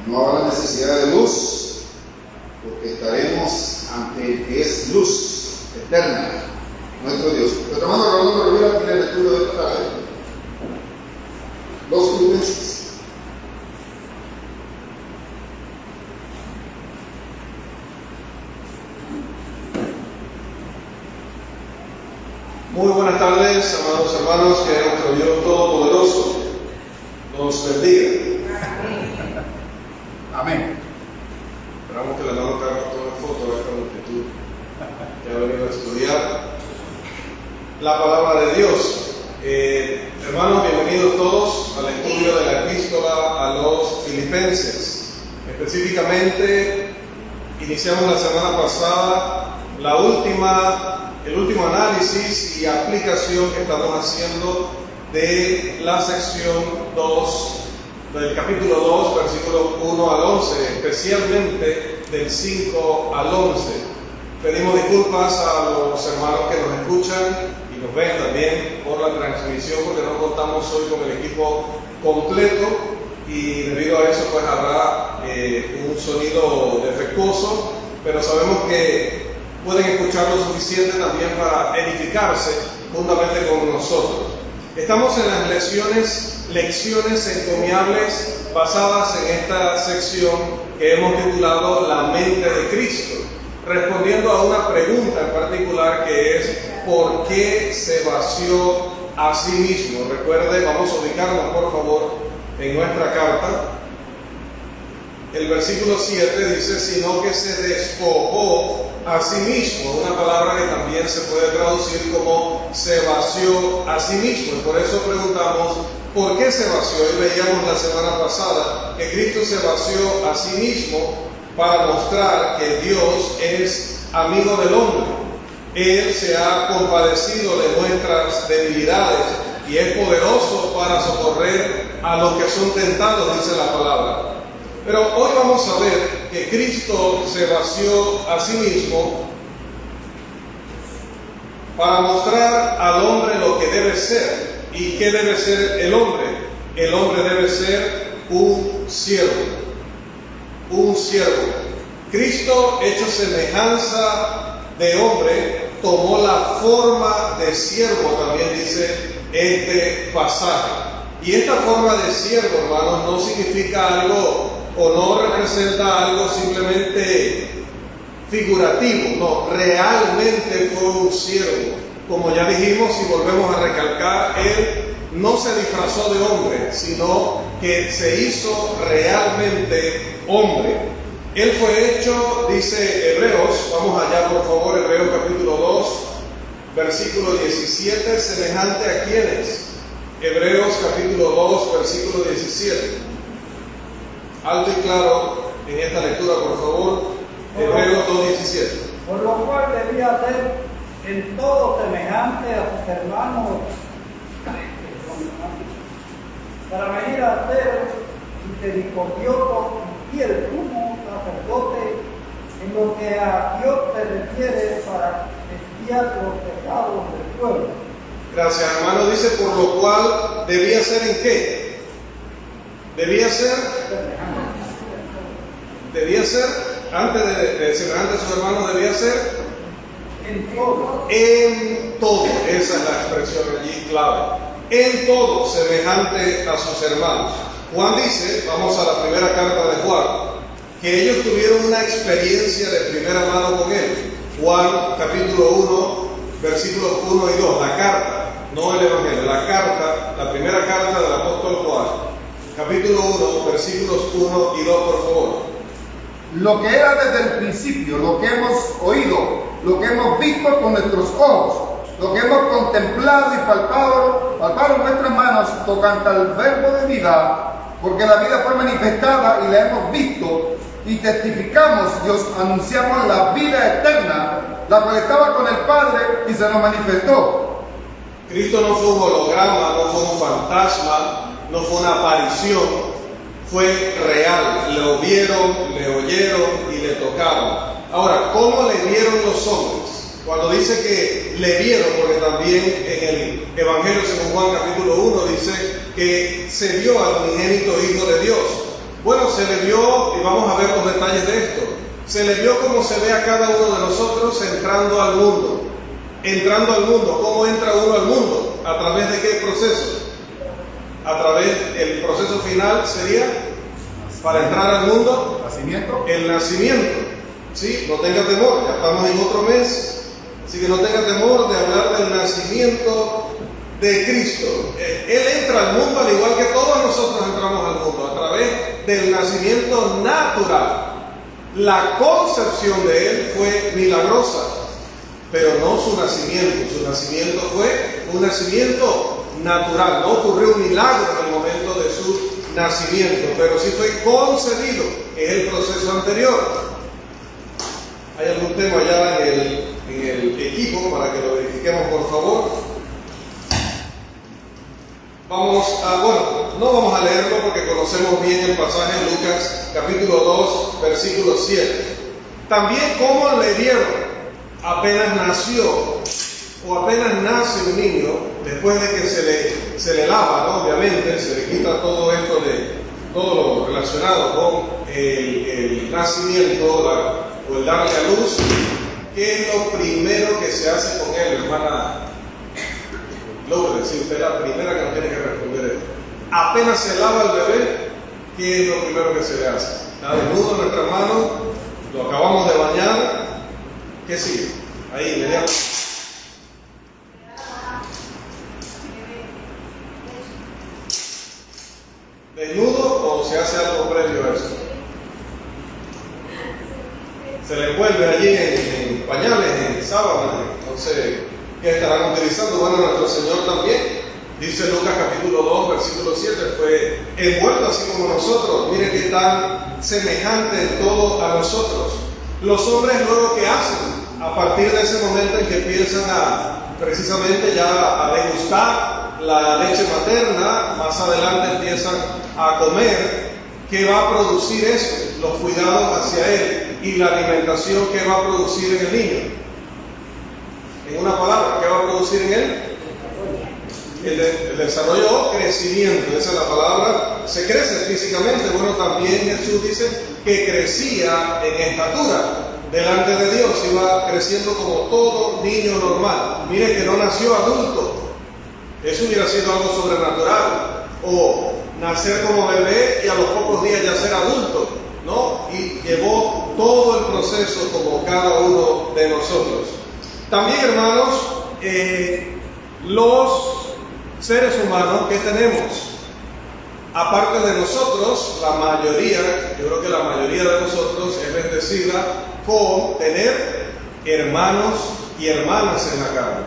No habrá necesidad de luz, porque estaremos ante el que es luz eterna, nuestro Dios. Nuestro hermano Rolando Rivera tiene el estudio de esta tarde. Los Filipenses. Muy buenas tardes, amados hermanos, que nuestro Dios Todopoderoso nos bendiga. Amén. Esperamos que la hermano Carlos tome foto de esta multitud que ha venido a estudiar la palabra de Dios. Hermanos, bienvenidos todos al estudio de la epístola a los Filipenses. Específicamente, iniciamos la semana pasada el último análisis y aplicación que estamos haciendo de la sección 2, del capítulo 2, versículos 1 al 11, especialmente del 5 al 11. Pedimos disculpas a los hermanos que nos escuchan y nos ven también por la transmisión, porque no contamos hoy con el equipo completo y debido a eso pues habrá un sonido defectuoso, pero sabemos que pueden escuchar lo suficiente también para edificarse juntamente con nosotros. Estamos en las lecciones encomiables basadas en esta sección que hemos titulado La mente de Cristo, respondiendo a una pregunta en particular que es ¿por qué se vació a sí mismo? Recuerde, vamos a ubicarnos por favor en nuestra carta. El versículo 7 dice, sino que se despojó a sí mismo, una palabra que también se puede traducir como se vació a sí mismo. Y por eso preguntamos, ¿por qué se vació? Y veíamos la semana pasada que Cristo se vació a sí mismo para mostrar que Dios es amigo del hombre. Él se ha compadecido de nuestras debilidades y es poderoso para socorrer a los que son tentados, dice la palabra. Pero hoy vamos a ver que Cristo se vació a sí mismo para mostrar al hombre lo que debe ser. ¿Y qué debe ser el hombre? El hombre debe ser un siervo. Un siervo. Cristo, hecho semejanza de hombre, tomó la forma de siervo, también dice este pasaje. Y esta forma de siervo, hermanos, no significa algo o no representa algo simplemente figurativo, no, realmente fue un siervo. Como ya dijimos y volvemos a recalcar, él no se disfrazó de hombre, sino que se hizo realmente hombre. Él fue hecho, dice Hebreos, vamos allá por favor, Hebreos capítulo 2, versículo 17, semejante a quienes. Hebreos capítulo 2, versículo 17. Alto y claro en esta lectura, por favor. Hebreos 2:17. Por lo cual debía ser en todo semejante a sus hermanos, para venir a ser misericordioso y fiel sumo sacerdote en lo que a Dios se refiere para expiar los pecados del pueblo. Gracias, hermano. Dice, por lo cual debía ser en qué. Debía ser, antes de semejante a sus hermanos, debía ser en todo. En todo, esa es la expresión allí clave. En todo, semejante a sus hermanos. Juan dice, vamos a la primera carta de Juan, que ellos tuvieron una experiencia de primera mano con él. Juan capítulo 1, versículos 1 y 2, la carta, no el evangelio, la carta, la primera carta del apóstol Juan. Capítulo 1, versículos 1 y 2, por favor. Lo que era desde el principio, lo que hemos oído, lo que hemos visto con nuestros ojos, lo que hemos contemplado y palparon nuestras manos tocante al verbo de vida, porque la vida fue manifestada y la hemos visto y testificamos y os anunciamos la vida eterna, la cual estaba con el Padre y se nos manifestó. Cristo no fue un holograma, no fue un fantasma, no fue una aparición, fue real. Lo vieron, le oyeron y le tocaron. Ahora, ¿cómo le vieron los hombres? Cuando dice que le vieron, porque también en el Evangelio según Juan capítulo 1 dice que se vio al unigénito Hijo de Dios. Bueno, se le vio, y vamos a ver los detalles de esto, se le vio cómo se ve a cada uno de nosotros entrando al mundo. Entrando al mundo, ¿cómo entra uno al mundo? ¿A través de qué proceso? A través del proceso final sería, para entrar al mundo, Nacimiento. el nacimiento. ¿Sí? No tenga temor, ya estamos en otro mes, así que no tenga temor de hablar del nacimiento de Cristo. Él entra al mundo al igual que todos nosotros entramos al mundo, a través del nacimiento natural. La concepción de Él fue milagrosa, pero no su nacimiento. Su nacimiento fue un nacimiento natural. No ocurrió un milagro en el momento de su nacimiento, pero sí fue concebido, que es el proceso anterior. ¿Hay algún tema allá en el equipo para que lo verifiquemos, por favor? No vamos a leerlo porque conocemos bien el pasaje en Lucas capítulo 2, versículo 7. También cómo le dieron apenas nació o apenas nace un niño, después de que se le lava, ¿no? Obviamente, se le quita todo esto todo lo relacionado con el nacimiento o el darle a luz. ¿Qué es lo primero que se hace con él, hermana Lourdes? Si usted es la primera que nos tiene que responder esto. Apenas se lava el bebé, ¿qué es lo primero que se le hace? Está desnudo en nuestras manos, lo acabamos de bañar, ¿qué sigue? Ahí, inmediatamente. ¿Desnudo o se hace algo previo a eso? Se le envuelve allí en pañales, en sábanas, no sé qué estarán utilizando. Bueno, nuestro Señor también, dice Lucas capítulo 2, versículo 7, fue envuelto así como nosotros. Miren qué tan semejante en todo a nosotros. Los hombres luego, ¿qué hacen? A partir de ese momento en que empiezan precisamente ya a degustar la leche materna, más adelante empiezan a comer. ¿Qué va a producir eso? Los cuidados hacia él y la alimentación que va a producir en el niño. En una palabra, ¿qué va a producir en él? El desarrollo o crecimiento, esa es la palabra. Se crece físicamente. Bueno, también Jesús dice que crecía en estatura delante de Dios, iba creciendo como todo niño normal. Mire que no nació adulto. Eso hubiera sido algo sobrenatural. O nacer como bebé y a los pocos días ya ser adulto, ¿no? Y llevó todo el proceso como cada uno de nosotros. También, hermanos, los seres humanos que tenemos, aparte de nosotros, la mayoría, yo creo que la mayoría de nosotros es bendecida con tener hermanos y hermanas en la carne.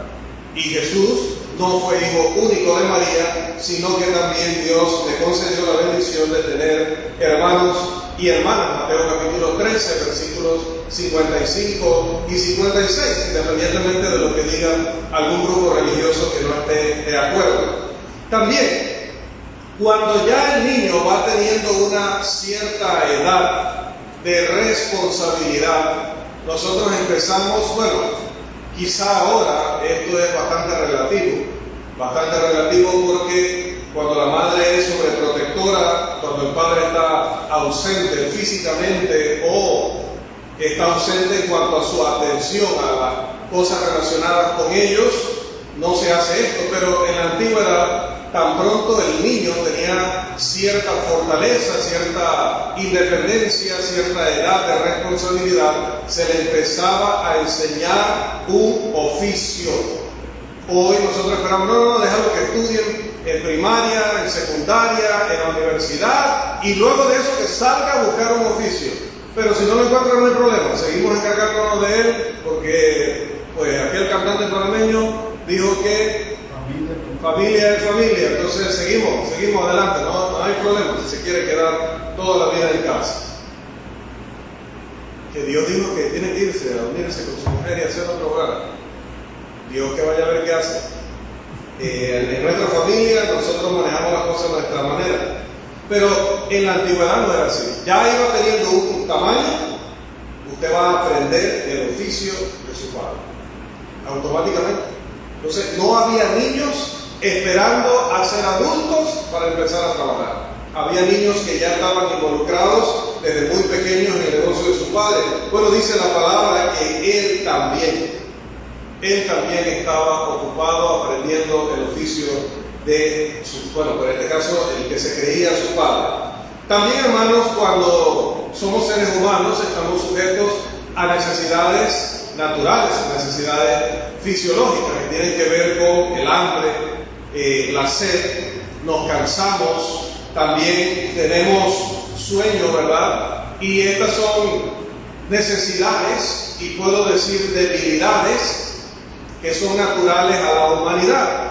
Y Jesús no fue hijo único de María, sino que también Dios le concedió la bendición de tener hermanos y hermanas. Mateo capítulo 13, versículos 55 y 56, independientemente de lo que diga algún grupo religioso que no esté de acuerdo. También, cuando ya el niño va teniendo una cierta edad de responsabilidad, nosotros empezamos, quizá ahora esto es bastante relativo porque cuando la madre es sobreprotectora, cuando el padre está ausente físicamente o está ausente en cuanto a su atención a las cosas relacionadas con ellos, no se hace esto, pero en la antigüedad, tan pronto el niño tenía cierta fortaleza, cierta independencia, cierta edad de responsabilidad, se le empezaba a enseñar un oficio. Hoy nosotros esperamos, no, déjalo que estudien en primaria, en secundaria, en la universidad, y luego de eso que salga a buscar un oficio. Pero si no lo encuentran, no hay problema, seguimos encargándonos de él, porque pues aquel cantante panameño dijo que familia es familia, entonces seguimos adelante, no hay problema si se quiere quedar toda la vida en casa. Que Dios dijo que tiene que irse a unirse con su mujer y hacer otro hogar. Dios que vaya a ver qué hace. En nuestra familia nosotros manejamos las cosas de nuestra manera, pero en la antigüedad no era así. Ya iba teniendo un tamaño, usted va a aprender el oficio de su padre automáticamente. Entonces no había niños esperando a ser adultos para empezar a trabajar. Había niños que ya estaban involucrados desde muy pequeños en el negocio de su padre. Bueno, dice la palabra que él también estaba ocupado aprendiendo el oficio de su, bueno, en este caso, el que se creía su padre. También, hermanos, cuando somos seres humanos, estamos sujetos a necesidades naturales, necesidades fisiológicas que tienen que ver con el hambre, la sed, nos cansamos, también tenemos sueño, ¿verdad? Y estas son necesidades, y puedo decir debilidades, que son naturales a la humanidad.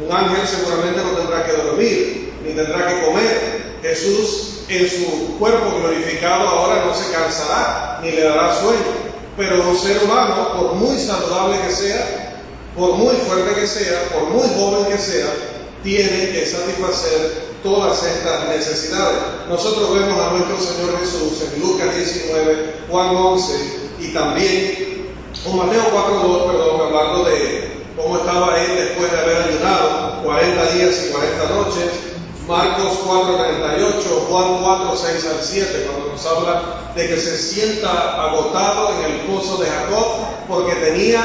Un ángel seguramente no tendrá que dormir, ni tendrá que comer. Jesús en su cuerpo glorificado ahora no se cansará, ni le dará sueño. Pero un ser humano, por muy saludable que sea, por muy fuerte que sea, por muy joven que sea, tiene que satisfacer todas estas necesidades. Nosotros vemos a nuestro Señor Jesús en Lucas 19, Juan 11 y también en Mateo 4:2, hablando de cómo estaba él después de haber ayunado 40 días y 40 noches. Marcos 4:38, Juan 4:6-7, cuando nos habla de que se sienta agotado en el pozo de Jacob porque tenía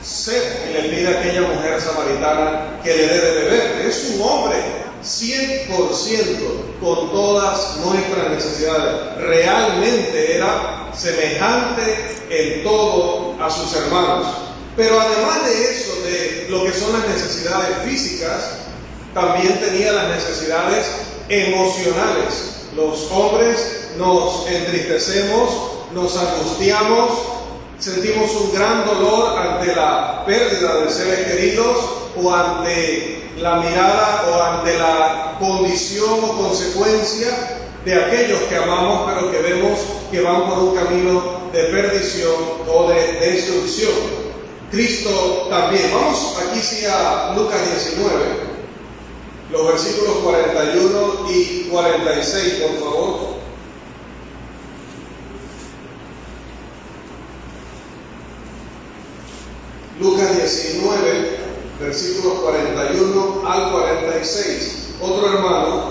sed y le pide a aquella mujer samaritana que le dé de beber. Es un hombre 100% con todas nuestras necesidades. Realmente era semejante en todo a sus hermanos. Pero además de eso, de lo que son las necesidades físicas, también tenía las necesidades emocionales. Los hombres nos entristecemos, nos angustiamos, sentimos un gran dolor ante la pérdida de seres queridos o ante la mirada o ante la condición o consecuencia de aquellos que amamos pero que vemos que van por un camino de perdición o de destrucción. Cristo también. Vamos aquí sí a Lucas 19, los versículos 41 y 46, por favor. Lucas 19, versículos 41 al 46. Otro hermano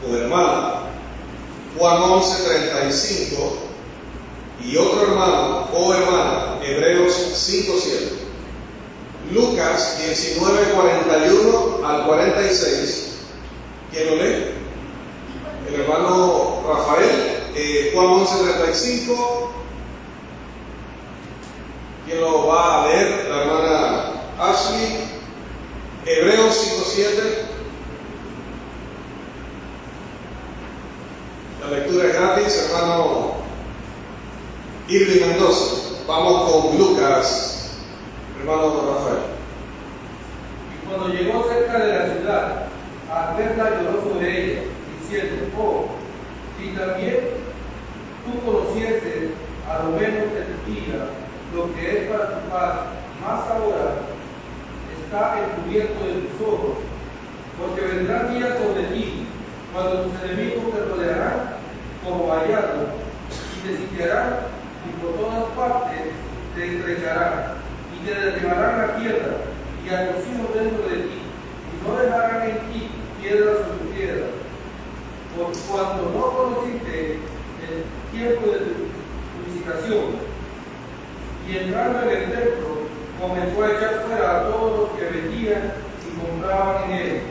o hermana, Juan 11:35. Y otro hermano o hermana, Hebreos 5:7. Lucas 19:41 al 46. ¿Quién lo lee? El hermano Rafael. Juan 11:35. ¿Quién lo va a leer? La hermana Ashley. Hebreos 5:7. La lectura es gratis, hermano Irving Mendoza. Vamos con Lucas, hermano Rafael. Y cuando llegó cerca de la ciudad, al verla lloró sobre ella, diciendo: oh, si también tú conocieses a lo menos de tu vida lo que es para tu paz, más ahora está encubierto de tus ojos, porque vendrán días sobre ti, cuando tus enemigos te rodearán como vallado, y te sitiarán, y por todas partes te estrecharán, y te derribarán la tierra, y a tus hijos dentro de ti, y no dejarán en ti piedra sobre piedra. Por cuando no conociste el tiempo de tu purificación, y entrando en el templo, comenzó a echar fuera a todos los que vendían y compraban en él,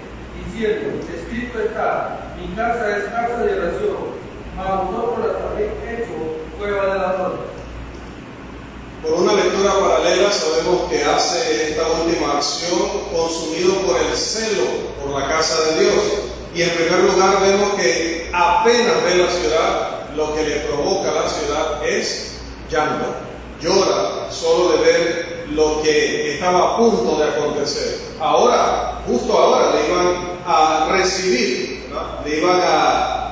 diciendo: escrito está, mi casa es casa de oración, mas vosotros las habéis hecho cueva de ladrones. Por una lectura paralela sabemos que hace esta última acción consumido por el celo por la casa de Dios. Y en primer lugar vemos que apenas ve la ciudad, lo que le provoca a la ciudad es llanto. Llora solo de ver lo que estaba a punto de acontecer. Ahora, justo ahora, le iban a recibir, ¿no?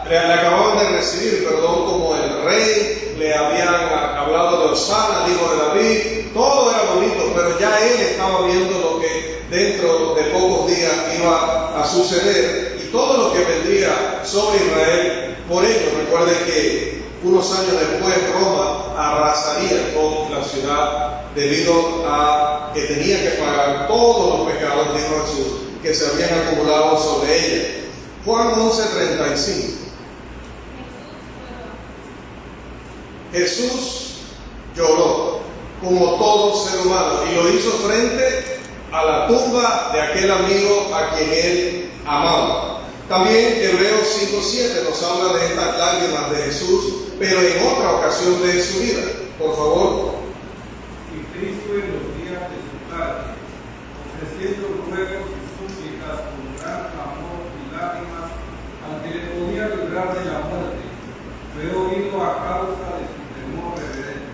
Le acababan de recibir, como el rey, le habían hablado de Osana, el hijo de David, todo era bonito, pero ya él estaba viendo lo que dentro de pocos días iba a suceder y todo lo que vendría sobre Israel por ello. Recuerden que unos años después Roma arrasaría con la ciudad debido a que tenía que pagar todos los pecados, dijo Jesús, que se habían acumulado sobre ella. Juan 11:35. Jesús lloró como todo ser humano y lo hizo frente a la tumba de aquel amigo a quien él amaba. También Hebreos 5:7 nos habla de estas lágrimas de Jesús, pero en otra ocasión de su vida. Por favor. Y Cristo en los días de su carne, ofreciendo ruegos y súplicas con gran amor y lágrimas, al que le podía librar de la muerte, fue oído a causa de su temor reverente.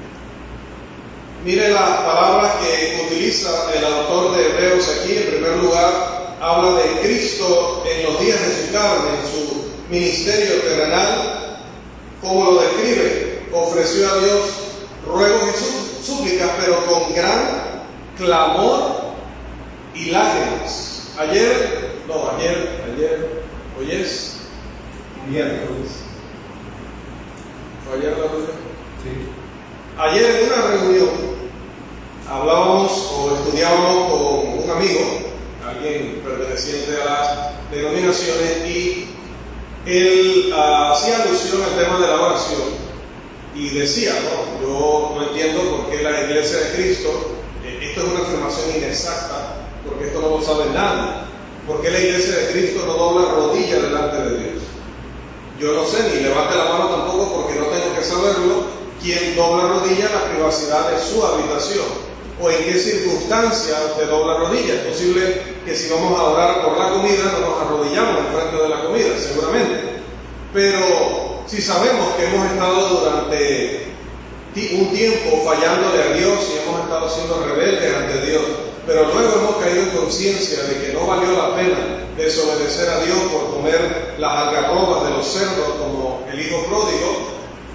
Mire la palabra que utiliza el autor de Hebreos aquí. En primer lugar, habla de Cristo en los días de su carne, en su ministerio terrenal. ¿Cómo lo describe? Ofreció a Dios ruegos y súplicas, pero con gran clamor y lágrimas. Hoy es miércoles. ¿Fue ayer la reunión? Sí. Ayer en una reunión hablábamos o estudiábamos con un amigo, alguien perteneciente a las denominaciones, y él hacía alusión al tema de la oración y decía, ¿no? Yo no entiendo por qué la Iglesia de Cristo, esto es una afirmación inexacta, porque esto no lo sabe nadie, por qué la Iglesia de Cristo no dobla rodillas delante de Dios. Yo no sé, ni levante la mano tampoco, porque no tengo que saberlo, quién dobla rodillas en la privacidad de su habitación, o en qué circunstancia usted dobla rodillas. Es posible que si vamos a orar por la comida no nos arrodillamos en frente de la comida, seguramente, pero si sabemos que hemos estado durante un tiempo fallándole a Dios y hemos estado siendo rebeldes ante Dios, pero luego hemos caído en conciencia de que no valió la pena desobedecer a Dios por comer las algarrobas de los cerdos como el hijo pródigo,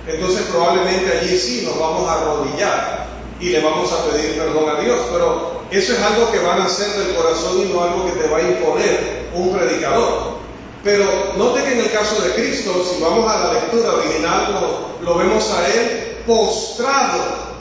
entonces probablemente allí sí nos vamos a arrodillar y le vamos a pedir perdón a Dios. Pero eso es algo que va a nacer del corazón y no algo que te va a imponer un predicador. Pero note que en el caso de Cristo, si vamos a la lectura original, lo vemos a Él postrado.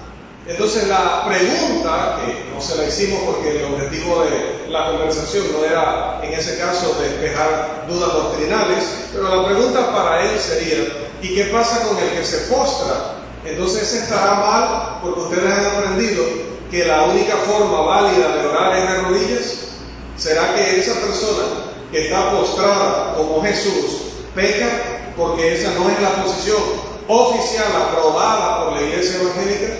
Entonces la pregunta, que no se la hicimos porque el objetivo de la conversación no era en ese caso despejar dudas doctrinales, pero la pregunta para él sería: ¿y qué pasa con el que se postra? Entonces ese estará mal, porque ustedes han aprendido que la única forma válida de orar es de rodillas. ¿Será que esa persona que está postrada como Jesús peca porque esa no es la posición oficial aprobada por la iglesia evangélica?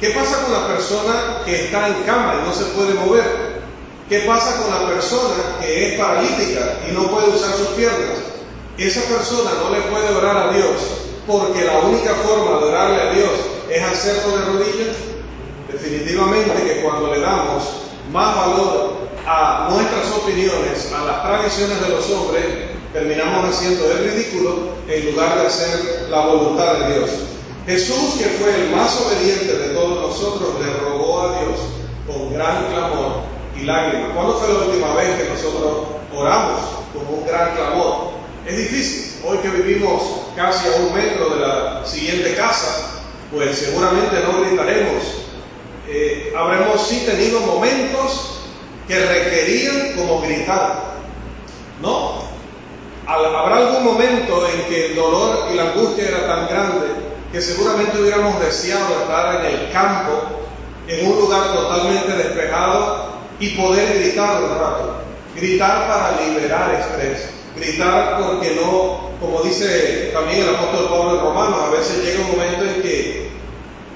¿Qué pasa con la persona que está en cama y no se puede mover? ¿Qué pasa con la persona que es paralítica y no puede usar sus piernas? Esa persona no le puede orar a Dios porque la única forma de orarle a Dios es hacerlo de rodillas. Definitivamente que cuando le damos más valor a nuestras opiniones, a las tradiciones de los hombres, terminamos haciendo el ridículo en lugar de hacer la voluntad de Dios. Jesús, que fue el más obediente de todos nosotros, le rogó a Dios con gran clamor y lágrimas. ¿Cuándo fue la última vez que nosotros oramos con un gran clamor? Es difícil. Hoy que vivimos casi a 1 metro de la siguiente casa, pues seguramente no gritaremos. Habremos sí tenido momentos que requerían como gritar, ¿no? Habrá algún momento en que el dolor y la angustia era tan grande que seguramente hubiéramos deseado estar en el campo, en un lugar totalmente despejado y poder gritar un rato. Gritar para liberar estrés, gritar porque no, como dice también el apóstol Pablo en Romanos, a veces llega un momento en que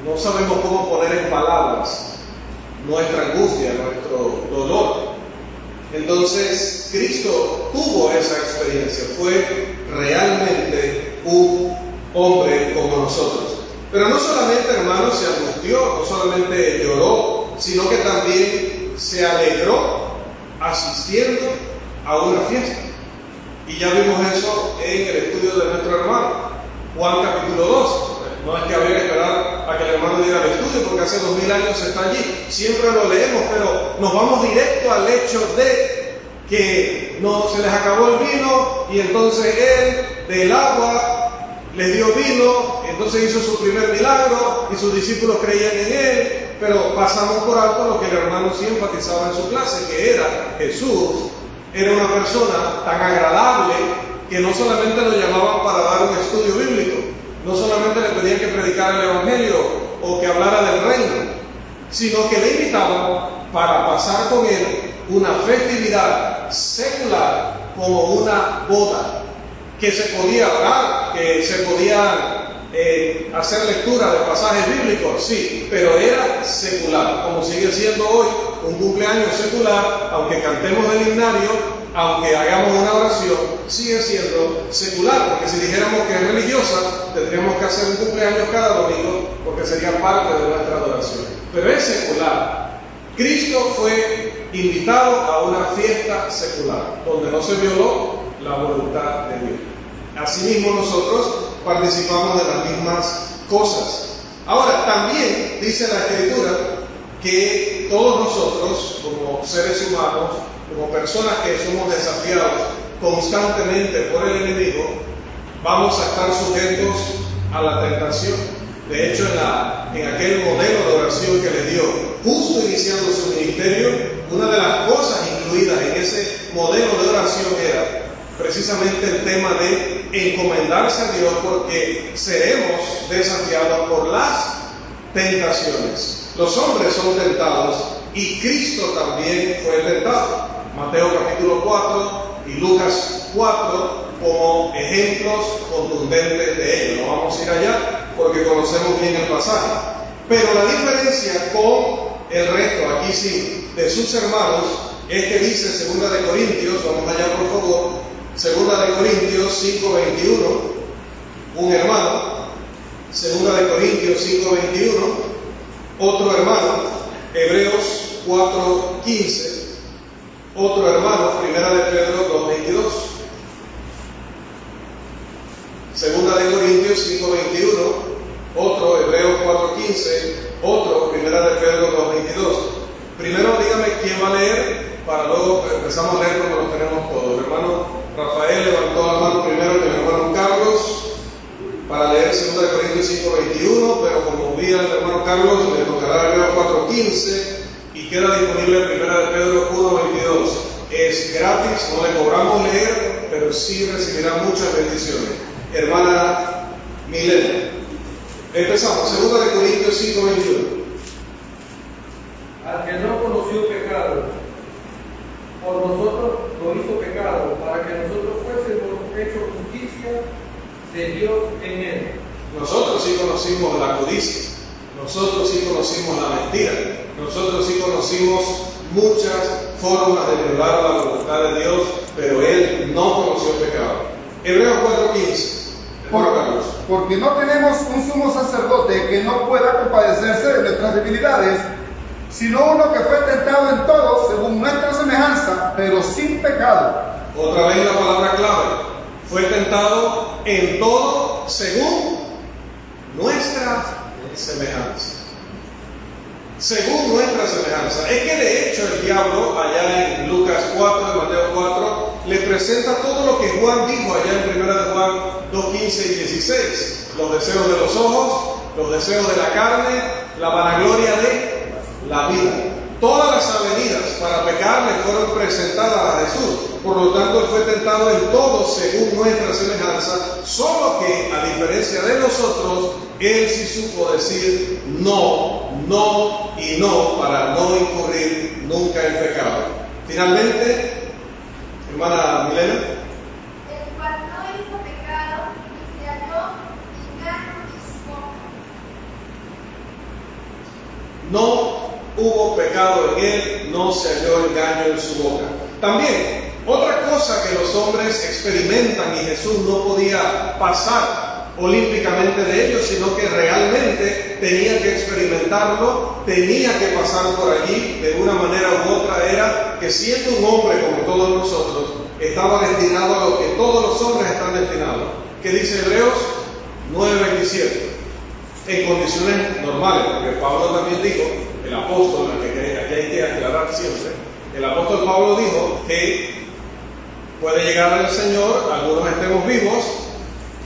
no sabemos cómo poner en palabras nuestra angustia, nuestro dolor. Entonces Cristo tuvo esa experiencia, fue realmente un hombre como nosotros. Pero no solamente, hermanos, se angustió, no solamente lloró, sino que también se alegró asistiendo a una fiesta. Y ya vimos eso en el estudio de nuestro hermano, Juan capítulo 2. No es que había que esperar a que el hermano diera el estudio, porque hace 2000 años está allí. Siempre lo leemos, pero nos vamos directo al hecho de que no se les acabó el vino y entonces él del agua les dio vino, entonces hizo su primer milagro y sus discípulos creían en él, pero pasamos por alto lo que el hermano sí enfatizaba en su clase, que era Jesús. Era una persona tan agradable que no solamente lo llamaban para dar un estudio bíblico, no solamente le pedían que predicara el Evangelio o que hablara del reino, sino que le invitaban para pasar con él una festividad secular como una boda, que se podía orar, que se podía hacer lectura de pasajes bíblicos, sí, pero era secular, como sigue siendo hoy un cumpleaños secular, aunque cantemos el himnario, aunque hagamos una oración, sigue siendo secular, porque si dijéramos que es religiosa, tendríamos que hacer un cumpleaños cada domingo, porque sería parte de nuestra adoración, pero es secular. Cristo fue invitado a una fiesta secular, donde no se violó la voluntad de Dios. Asimismo nosotros participamos de las mismas cosas. Ahora, también dice la Escritura que todos nosotros, como seres humanos, como personas que somos desafiados constantemente por el enemigo, vamos a estar sujetos a la tentación. De hecho, en aquel modelo de oración que le dio justo iniciando su ministerio, una de las cosas incluidas en ese modelo de oración era precisamente el tema de encomendarse a Dios, porque seremos desafiados por las tentaciones. Los hombres son tentados y Cristo también fue tentado. Mateo capítulo 4 y Lucas 4 como ejemplos contundentes de ello. No vamos a ir allá porque conocemos bien el pasaje. Pero la diferencia con el resto, aquí sí, de sus hermanos, es que dice 2 de Corintios, vamos allá por favor, 2 de Corintios 5:21, un hermano, 2 de Corintios 5:21, otro hermano, Hebreos 4:15, otro hermano, 1 de Pedro 2:22, 2 de Corintios 5:21, otro, Hebreos 4:15, otro, 1 de Pedro 2:22. Primero dígame quién va a leer, para luego empezamos a leer cuando lo tenemos todos. El hermano Rafael levantó la mano primero que el hermano Carlos para leer 2 de Corintios 5:21, pero como vi al hermano Carlos, le tocará Hebreos 4:15 y queda disponible 1 de Pedro 1:22. Es gratis, no le cobramos leer, pero sí recibirá muchas bendiciones. Hermana Milena, empezamos, 2 de Corintios 5:21. Al que no conoció pecado, por nosotros lo hizo pecado, para que nosotros fuésemos hechos justicia de Dios en él. Nosotros sí conocimos la codicia, nosotros sí conocimos la mentira, nosotros sí conocimos muchas formas de violar la voluntad de Dios, pero él no conoció el pecado. Hebreos 4:15. Porque no tenemos un sumo sacerdote que no pueda compadecerse de nuestras debilidades, sino uno que fue tentado en todo según nuestra semejanza, pero sin pecado. Otra vez la palabra clave, fue tentado en todo según nuestra semejanza. Según nuestra semejanza. Es que de hecho el diablo, allá en Lucas 4, en Mateo 4, le presenta todo lo que Juan dijo allá en 1 de Juan 2:15 y 16. Los deseos de los ojos, los deseos de la carne, la vanagloria de la vida. Todas las avenidas para pecar le fueron presentadas a Jesús. Por lo tanto, él fue tentado en todo según nuestra semejanza, solo que, a diferencia de nosotros, él sí supo decir no, no y no para no incurrir nunca en pecado. Finalmente, hermana Milena. El cual no hizo pecado, ni se halló engaño en su boca. No hubo pecado en él, no se halló engaño en su boca. También, otra cosa que los hombres experimentan y Jesús no podía pasar olímpicamente de ellos, sino que realmente tenía que experimentarlo, tenía que pasar por allí de una manera u otra, era que siendo un hombre como todos nosotros, estaba destinado a lo que todos los hombres están destinados. ¿Qué dice Hebreos 9:27? En condiciones normales, porque Pablo también dijo, el apóstol, que aquí hay que aclarar siempre, el apóstol Pablo dijo que puede llegar el Señor, algunos estemos vivos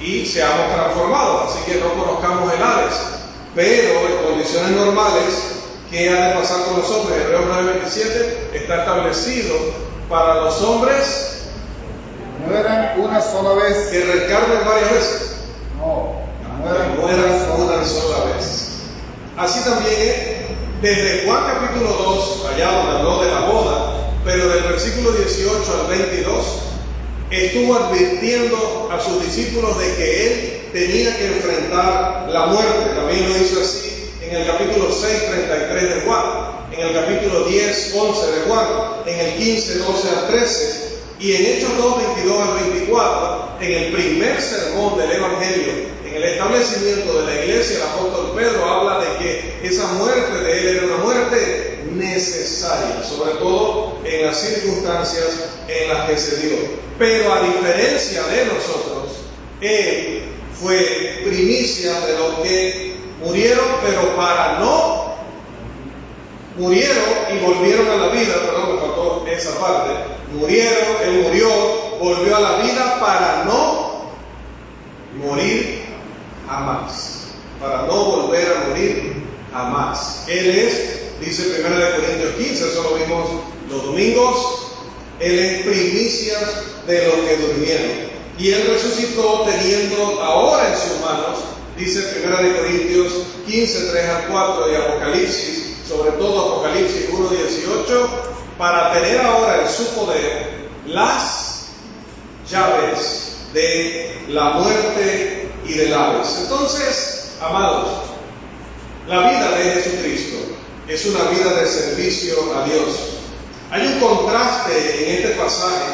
y seamos transformados, así que no conozcamos el Hades, pero en condiciones normales, ¿qué ha de pasar con los hombres? Hebreos 9:27 está establecido para los hombres mueran una sola vez. Que reencarnen varias veces. No, Que mueran una sola vez. Así también es desde Juan capítulo 2, allá donde habló de la boda, pero del versículo 18 al 22, estuvo advirtiendo a sus discípulos de que él tenía que enfrentar la muerte. También lo hizo así en el capítulo 6, 33 de Juan, en el capítulo 10, 11 de Juan, en el 15, 12 al 13, y en Hechos 2, 22 al 24, en el primer sermón del Evangelio, en el establecimiento de la iglesia, el apóstol Pedro habla de que esa muerte de él era una muerte necesaria, sobre todo en las circunstancias en las que se dio. Pero a diferencia de nosotros, él fue primicia de los que murieron, pero para no murieron y volvieron a la vida. Perdón, me faltó esa parte. Murieron, él murió, volvió a la vida para no morir jamás, para no volver a morir jamás. Él es, dice 1 Corintios 15, eso lo vimos los domingos, él es primicia de los que durmieron. Y él resucitó teniendo ahora en sus manos, dice 1 Corintios 15, 3 al 4 y Apocalipsis, sobre todo Apocalipsis 1, 18, para tener ahora en su poder las llaves de la muerte y del Hades. Entonces, amados, la vida de Jesucristo es una vida de servicio a Dios. Hay un contraste en este pasaje,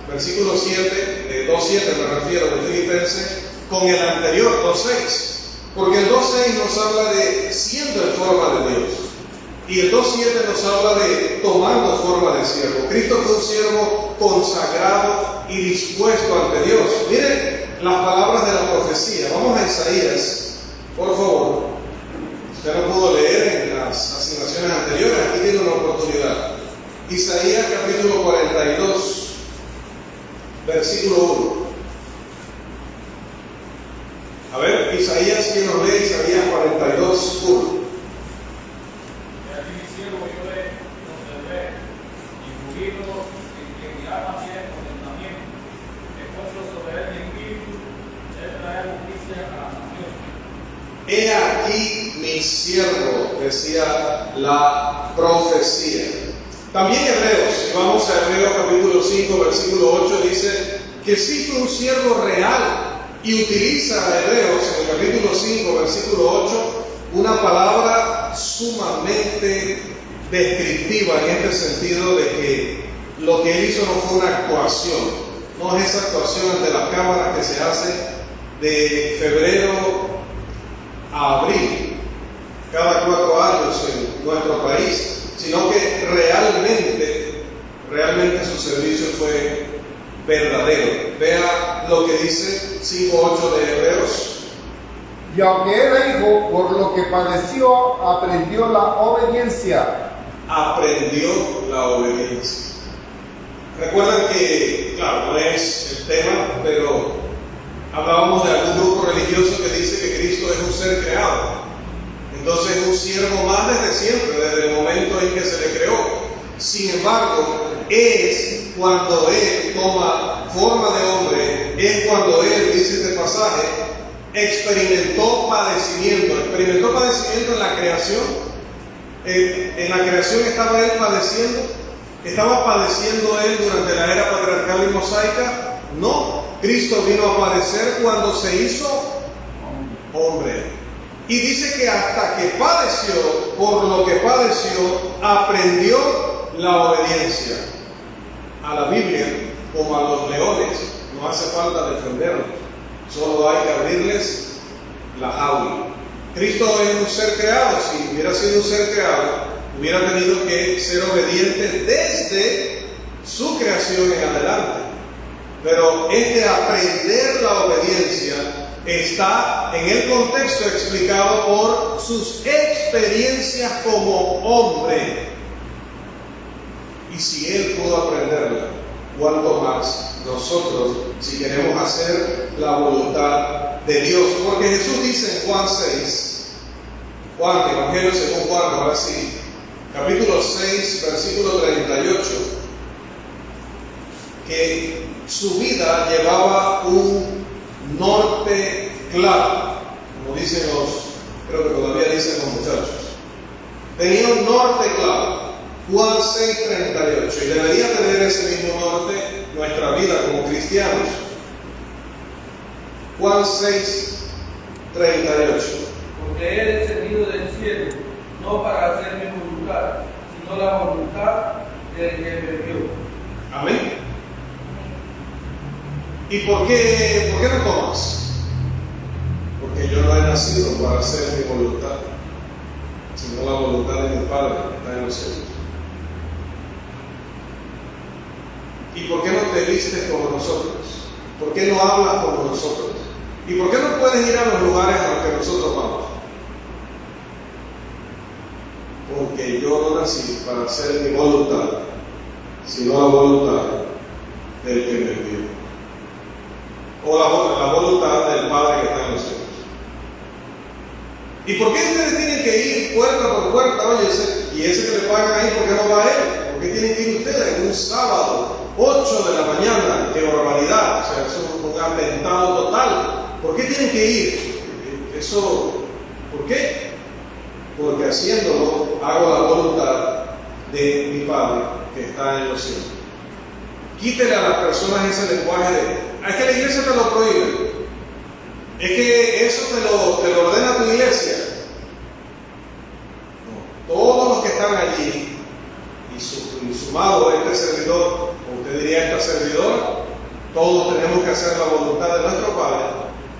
versículo 7, 2.7 me refiero, de Filipenses, con el anterior, 2.6. Porque el 2.6 nos habla de siendo en forma de Dios. Y el 2.7 nos habla de tomando forma de siervo. Cristo fue un siervo consagrado y dispuesto ante Dios. Miren las palabras de la profecía. Vamos a Isaías, por favor. Usted no pudo leer en las asignaciones anteriores, aquí tiene una oportunidad. Isaías capítulo 42, versículo 1. A ver, Isaías, ¿quién nos lee? Isaías 42, 1. He aquí mi siervo, decía la profecía. También Hebreos, si vamos a Hebreos capítulo 5, versículo 8, dice que sí fue un siervo real, y utiliza a Hebreos en el capítulo 5, versículo 8, una palabra sumamente descriptiva en este sentido de que lo que él hizo no fue una actuación, no es esa actuación ante las cámaras que se hace de febrero a abril, cada 4 años en nuestro país, sino que realmente su servicio fue verdadero. Vea lo que dice 5:8 de Hebreos. Y aunque era hijo, por lo que padeció, aprendió la obediencia. Aprendió la obediencia. Recuerdan que, claro, no es el tema, pero hablábamos de algún grupo religioso que dice que Cristo es un ser creado. Entonces es un siervo más desde siempre, desde el momento en que se le creó. Sin embargo, es cuando Él toma forma de hombre, es cuando Él, dice este pasaje, experimentó padecimiento en la creación. En la creación estaba Él padeciendo. ¿Estaba padeciendo Él durante la era patriarcal y mosaica? No, Cristo vino a padecer cuando se hizo hombre. Y dice que hasta que padeció, por lo que padeció, aprendió la obediencia. A la Biblia, como a los leones, no hace falta defenderlos, solo hay que abrirles la jaula. Cristo es un ser creado. Si hubiera sido un ser creado, hubiera tenido que ser obediente desde su creación en adelante. Pero este aprender la obediencia está en el contexto explicado por sus experiencias como hombre. Y si Él pudo aprenderla, ¿cuánto más nosotros, si queremos hacer la voluntad de Dios? Porque Jesús dice en Juan 6, Juan, Evangelio según Juan, ahora sí, capítulo 6, versículo 38, que su vida llevaba un norte claro, como dicen creo que todavía dicen los muchachos. Tenía un norte claro, Juan 6:38, y debería tener ese mismo norte nuestra vida como cristianos. Juan 6:38. Porque Él es descendido del cielo, no para hacer mi voluntad, sino la voluntad del que me envió. Amén. ¿Y por qué no tomas? Porque yo no he nacido para hacer mi voluntad, sino la voluntad de mi Padre que está en los cielos. ¿Y por qué no te vistes como nosotros? ¿Por qué no hablas como nosotros? ¿Y por qué no puedes ir a los lugares a los que nosotros vamos? Porque yo no nací para hacer mi voluntad, sino la voluntad del que me envió. O la voluntad del Padre que está en los cielos. ¿Y por qué ustedes tienen que ir puerta por puerta? Oye, y ese que le pagan ahí, ¿por qué no va él? ¿Por qué tienen que ir ustedes un sábado, 8 de la mañana? ¡Qué barbaridad! O sea, eso es un atentado total. ¿Por qué tienen que ir? Eso, ¿por qué? Porque haciéndolo hago la voluntad de mi Padre que está en los cielos. Quítele a las personas ese lenguaje de, es que la iglesia te lo prohíbe, es que eso te lo ordena tu iglesia. No, todos los que están allí, y sumado este servidor, o usted diría esta servidora, todos tenemos que hacer la voluntad de nuestro Padre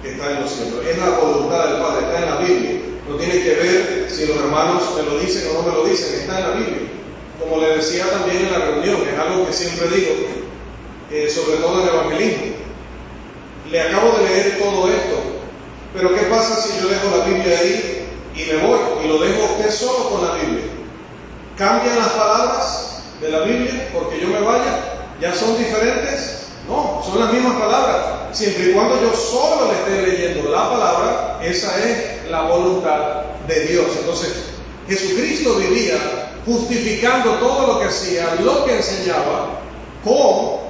que está en los cielos. Es la voluntad del Padre, está en la Biblia. No tiene que ver si los hermanos me lo dicen o no me lo dicen, está en la Biblia. Como le decía también en la reunión, es algo que siempre digo, sobre todo en el evangelismo. Le acabo de leer todo esto, pero ¿qué pasa si yo dejo la Biblia ahí y me voy y lo dejo usted solo con la Biblia? ¿Cambian las palabras de la Biblia porque yo me vaya? ¿Ya son diferentes? No, son las mismas palabras. Siempre y cuando yo solo le esté leyendo la palabra, esa es la voluntad de Dios. Entonces, Jesucristo vivía justificando todo lo que hacía, lo que enseñaba, con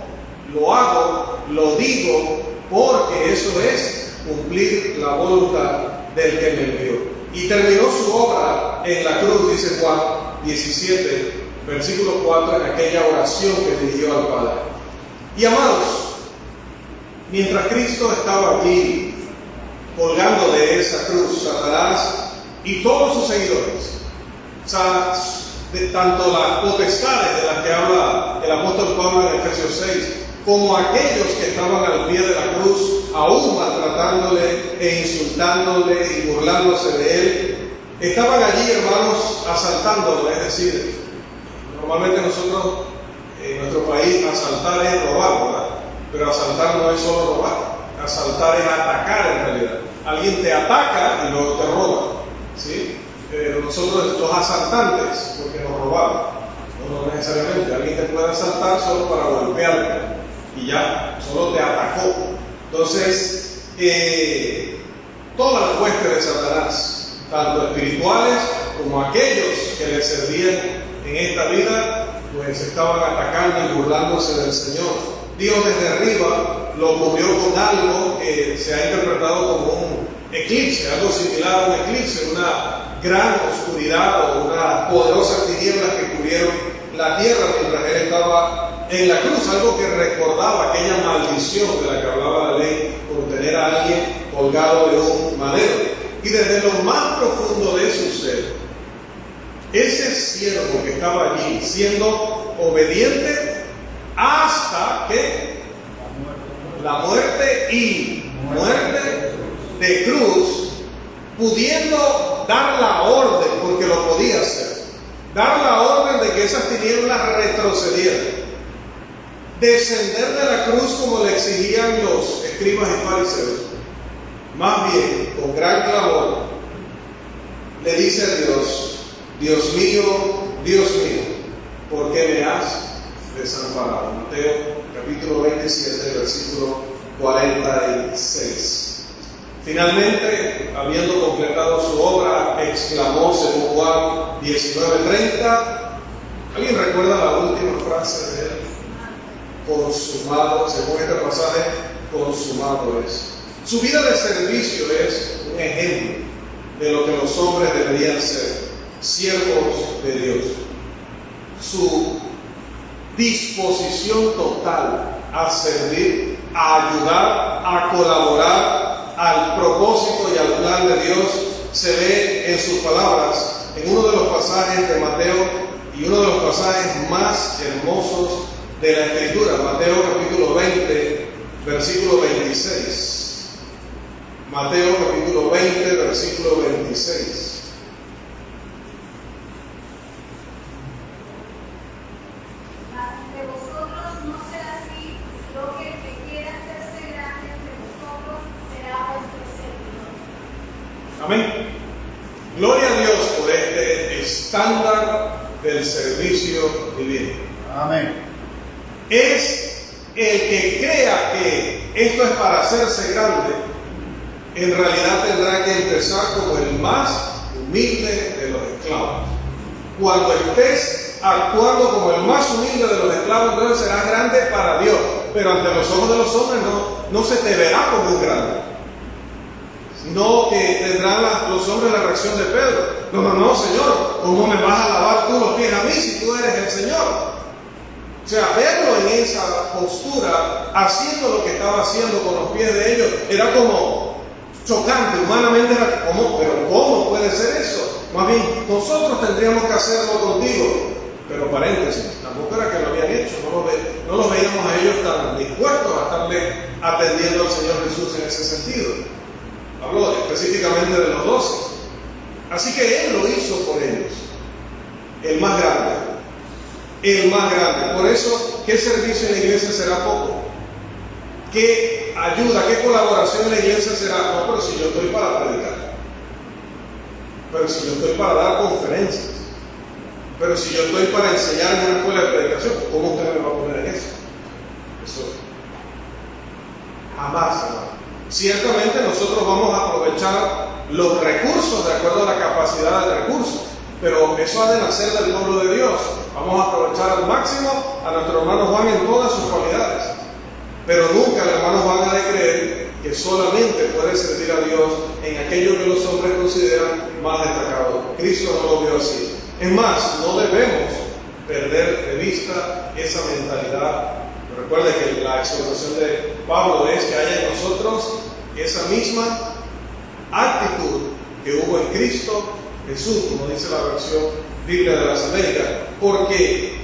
lo hago, lo digo, porque eso es cumplir la voluntad del que me envió. Y terminó su obra en la cruz, dice Juan 17, versículo 4, en aquella oración que dirigió al Padre. Y amados, mientras Cristo estaba aquí colgando de esa cruz, Satanás y todos sus seguidores, tanto las potestades de las que habla el apóstol Pablo en Efesios 6, como aquellos que estaban al pie de la cruz, aún maltratándole e insultándole y burlándose de él, estaban allí, hermanos, asaltándolo. Es decir, normalmente nosotros en nuestro país asaltar es robar, ¿verdad? Pero asaltar no es solo robar, asaltar es atacar en realidad. Alguien te ataca y luego te roba, ¿sí? Pero nosotros, los asaltantes, porque nos robaron, no necesariamente. Alguien te puede asaltar solo para golpearte y ya, solo te atacó. Entonces, todas las huestes de Satanás, tanto espirituales como aquellos que le servían en esta vida, pues estaban atacando y burlándose del Señor. Dios desde arriba lo cubrió con algo que se ha interpretado como un eclipse, algo similar a un eclipse, una gran oscuridad o unas poderosas tinieblas que cubrieron la tierra mientras él estaba en la cruz, algo que recordaba aquella maldición de la que hablaba la ley por tener a alguien colgado de un madero. Y desde lo más profundo de su ser, ese siervo que estaba allí siendo obediente hasta que la muerte y muerte de cruz, pudiendo dar la orden, porque lo podía hacer, dar la orden de que esas tinieblas retrocedieran, descender de la cruz como le exigían los escribas y fariseos, más bien con gran clamor le dice a Dios: Dios mío, ¿por qué me has desamparado? Mateo capítulo 27, versículo 46. Finalmente, habiendo completado su obra, exclamó según Juan 19:30. ¿Alguien recuerda la última frase de él? consumado, según este pasaje, consumado es. Su vida de servicio es un ejemplo de lo que los hombres deberían ser, siervos de Dios. Su disposición total a servir, a ayudar, a colaborar al propósito y al plan de Dios se ve en sus palabras, en uno de los pasajes de Mateo y uno de los pasajes más hermosos de la Escritura, Mateo capítulo 20, versículo 26. Mateo capítulo 20, versículo 26. Amén. Gloria a Dios por este estándar del servicio divino. Amén. Es el que crea que esto es para hacerse grande, en realidad tendrá que empezar como el más humilde de los esclavos. Cuando estés actuando como el más humilde de los esclavos, entonces serás grande para Dios, pero ante los ojos de los hombres no se te verá como un grande. No que tendrán los hombres la reacción de Pedro. No, Señor, ¿cómo me vas a lavar tú los pies a mí si tú eres el Señor? O sea, verlo en esa postura, haciendo lo que estaba haciendo con los pies de ellos, era como chocante, humanamente era como, pero ¿cómo puede ser eso? Más bien, nosotros tendríamos que hacerlo contigo. Pero paréntesis, tampoco era que lo habían hecho, no los veíamos a ellos tan dispuestos a estarle atendiendo al Señor Jesús en ese sentido. Habló específicamente de los 12. Así que Él lo hizo por ellos. El más grande. El más grande. Por eso, ¿qué servicio en la iglesia será poco? ¿Qué ayuda, qué colaboración en la iglesia será? No, pero si yo estoy para predicar. Pero si yo estoy para dar conferencias. Pero si yo estoy para enseñar en una escuela de predicación, ¿cómo usted me va a poner en eso? Eso jamás. Ciertamente nosotros vamos a aprovechar los recursos de acuerdo a la capacidad del recurso, pero eso ha de nacer del pueblo de Dios. Vamos a aprovechar al máximo a nuestro hermano Juan en todas sus cualidades, pero nunca el hermano Juan ha de creer que solamente puede servir a Dios en aquello que los hombres consideran más destacado. Cristo no lo vio así. Es más, no debemos perder de vista esa mentalidad. Recuerde que la exhortación de Pablo es que haya en nosotros esa misma actitud que hubo en Cristo Jesús, como dice la versión Biblia de las Américas, porque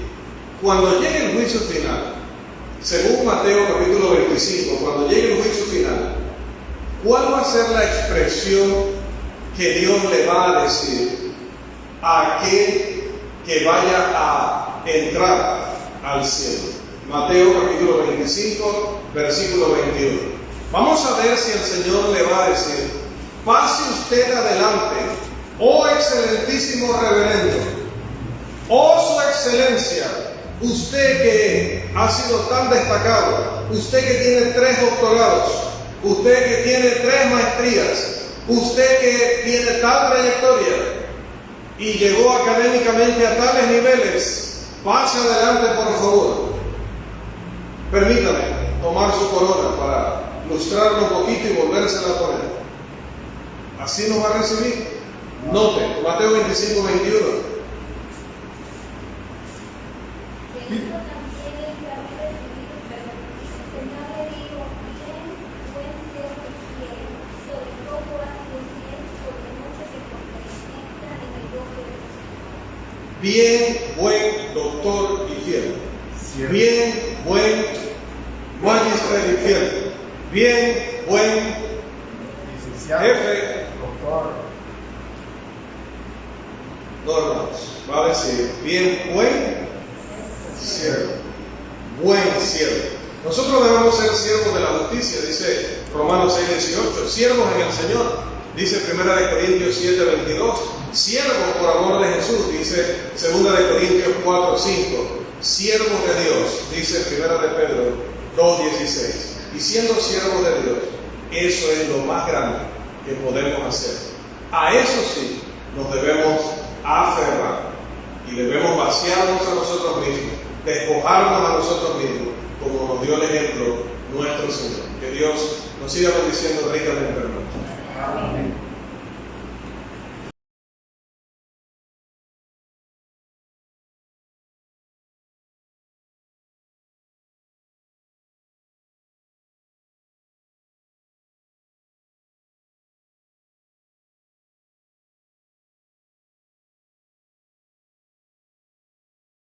cuando llegue el juicio final, según Mateo capítulo 25, cuando llegue el juicio final, ¿cuál va a ser la expresión que Dios le va a decir a aquel que vaya a entrar al cielo? Mateo capítulo 25, versículo 21. Vamos a ver si el Señor le va a decir: pase usted adelante, oh excelentísimo reverendo, oh su excelencia, usted que ha sido tan destacado, usted que tiene 3 doctorados, usted que tiene 3 maestrías, usted que tiene tal trayectoria y llegó académicamente a tales niveles, pase adelante por favor. Permítame tomar su corona para lustrarla un poquito y volvérsela a poner. Así nos va a recibir. Note, Mateo 25, 21. Bien, buen doctor y fiel. Bien, buen magister y fiel. Bien, buen Licenciado, jefe. doctor. No, hermanos, va a decir bien, buen siervo. Buen siervo. Nosotros debemos ser siervos de la justicia, dice Romanos 6, 18. Siervos en el Señor, dice 1 Corintios 7, 22. Siervos por amor de Jesús, dice 2 Corintios 4, 5. Siervos de Dios, dice 1 Pedro 2, 16. Y siendo siervos de Dios, eso es lo más grande que podemos hacer. A eso sí nos debemos aferrar y debemos vaciarnos a nosotros mismos, despojarnos a nosotros mismos, como Nos siga bendiciendo ricamente, hermano. Amén.